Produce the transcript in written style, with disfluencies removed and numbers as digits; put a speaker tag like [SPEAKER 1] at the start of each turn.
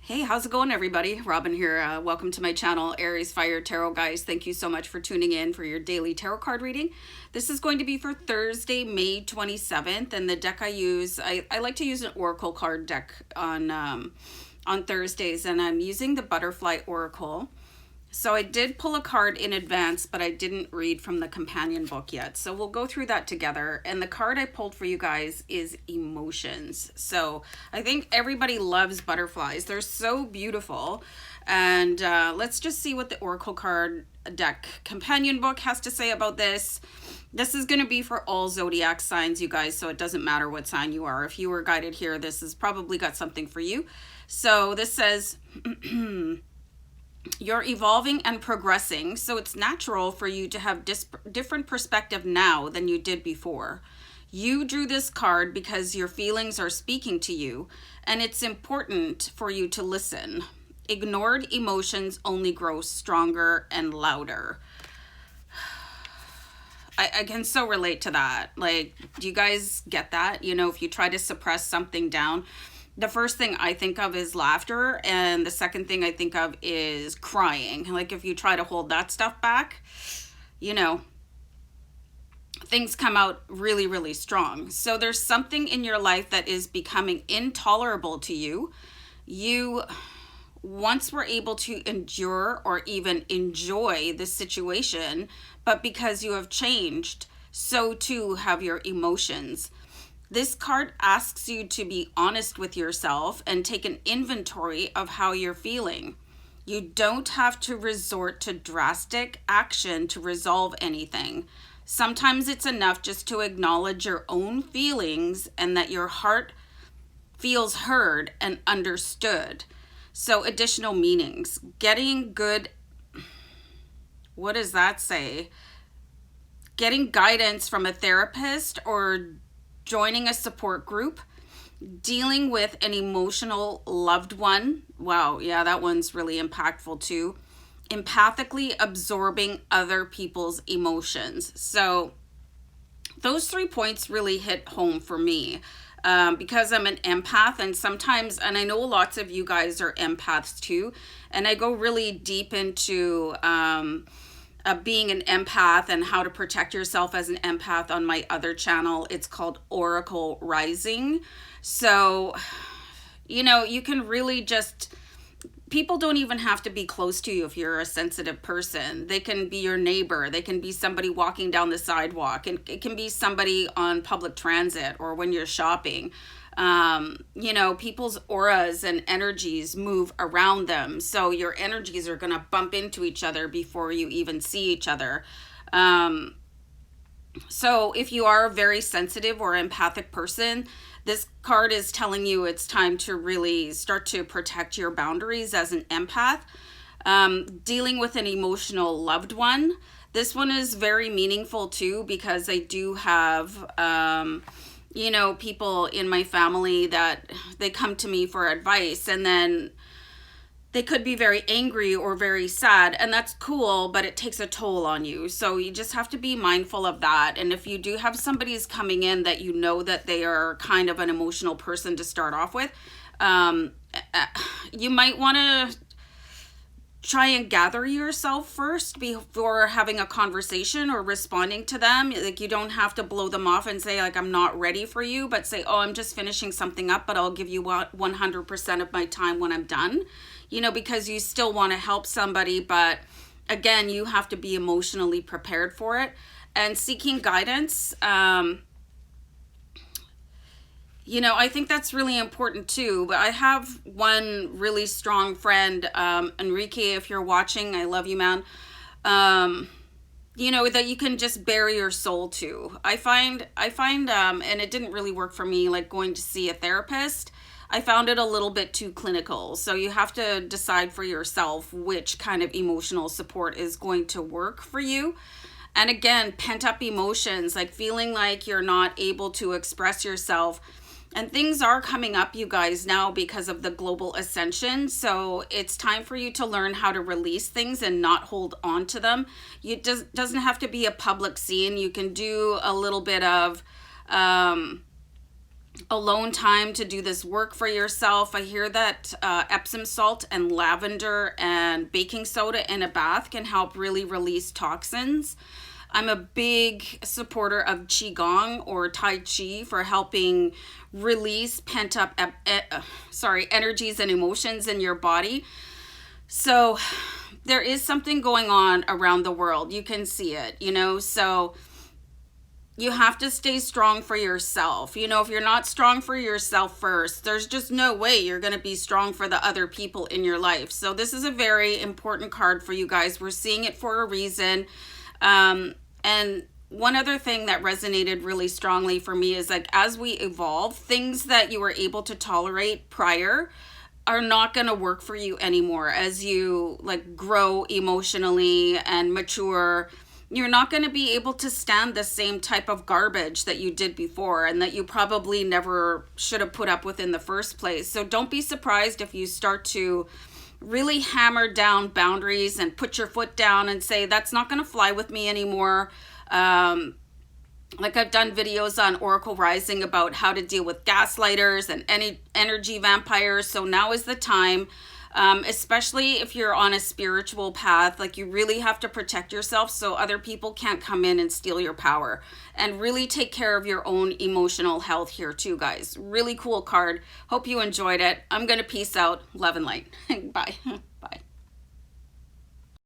[SPEAKER 1] Hey, how's it going, everybody? Robin here. Welcome to my channel, AriesFireTarot, guys. Thank you so much for tuning in for your daily tarot card reading. This is going to be for Thursday, May 27th, and the deck I use, I like to use an oracle card deck on Thursdays, and I'm using the Butterfly Oracle. So I did pull a card in advance, but I didn't read from the companion book yet. So we'll go through that together. And the card I pulled for you guys is emotions. So I think everybody loves butterflies. They're so beautiful. And let's just see what the Oracle card deck companion book has to say about this. This is going to be for all Zodiac signs, you guys. So it doesn't matter what sign you are. If you were guided here, this has probably got something for you. So this says... You're evolving and progressing, so it's natural for you to have different perspective now than you did before. You drew this card because your feelings are speaking to you, and it's important for you to listen. Ignored emotions only grow stronger and louder. I can so relate to that. Like, do you guys get that? You know, if you try to suppress something down, the first thing I think of is laughter, and the second thing I think of is crying. Like, if you try to hold that stuff back, you know, things come out really, really strong. So there's something in your life that is becoming intolerable to you. You once were able to endure or even enjoy the situation, but because you have changed, so too have your emotions. This card asks you to be honest with yourself and take an inventory of how you're feeling. You don't have to resort to drastic action to resolve anything. Sometimes it's enough just to acknowledge your own feelings and that your heart feels heard and understood. So additional meanings. Getting good... What does that say? Getting guidance from a therapist or joining a support group, dealing with an emotional loved one. Wow, yeah, that one's really impactful too. Empathically absorbing other people's emotions. So those 3 points really hit home for me because I'm an empath, and sometimes, and I know lots of you guys are empaths too, and I go really deep into being an empath and how to protect yourself as an empath on my other channel. It's called Oracle Rising. So, you know, you can really just... People don't even have to be close to you if you're a sensitive person. They can be your neighbor. They can be somebody walking down the sidewalk. And it can be somebody on public transit or when you're shopping. You know, people's auras and energies move around them. So your energies are going to bump into each other before you even see each other. So if you are a very sensitive or empathic person, this card is telling you it's time to really start to protect your boundaries as an empath. Dealing with an emotional loved one. This one is very meaningful too, because I do have... you know, people in my family that they come to me for advice, and then they could be very angry or very sad, and that's cool, but it takes a toll on you. So you just have to be mindful of that. And if you do have somebody's coming in that you know that they are kind of an emotional person to start off with, you might want to try and gather yourself first before having a conversation or responding to them. Like, you don't have to blow them off and say, like, I'm not ready for you, but say, oh, I'm just finishing something up, but I'll give you 100% of my time when I'm done, you know, because you still want to help somebody. But again, you have to be emotionally prepared for it. And seeking guidance, you know, I think that's really important too. But I have one really strong friend, Enrique, if you're watching, I love you, man. You know, that you can just bare your soul to. I find, and it didn't really work for me, like going to see a therapist. I found it a little bit too clinical. So you have to decide for yourself which kind of emotional support is going to work for you. And again, pent up emotions, like feeling like you're not able to express yourself. And things are coming up, you guys, now because of the global ascension. So it's time for you to learn how to release things and not hold on to them. It doesn't have to be a public scene. You can do a little bit of, alone time to do this work for yourself. I hear that Epsom salt and lavender and baking soda in a bath can help really release toxins. I'm a big supporter of Qigong or Tai Chi for helping release pent up energies and emotions in your body. So there is something going on around the world. You can see it, you know, so you have to stay strong for yourself. You know, if you're not strong for yourself first, there's just no way you're going to be strong for the other people in your life. So this is a very important card for you guys. We're seeing it for a reason. And one other thing that resonated really strongly for me is like, as we evolve, things that you were able to tolerate prior are not going to work for you anymore. As you like grow emotionally and mature, you're not going to be able to stand the same type of garbage that you did before and that you probably never should have put up with in the first place. So don't be surprised if you start to really hammer down boundaries and put your foot down and say, that's not going to fly with me anymore. Like I've done videos on Oracle Rising about how to deal with gaslighters and any energy vampires. So now is the time, especially if you're on a spiritual path. Like, you really have to protect yourself so other people can't come in and steal your power, and really take care of your own emotional health here too, guys. Really cool card. Hope you enjoyed it. I'm going to peace out. Love and light. Bye.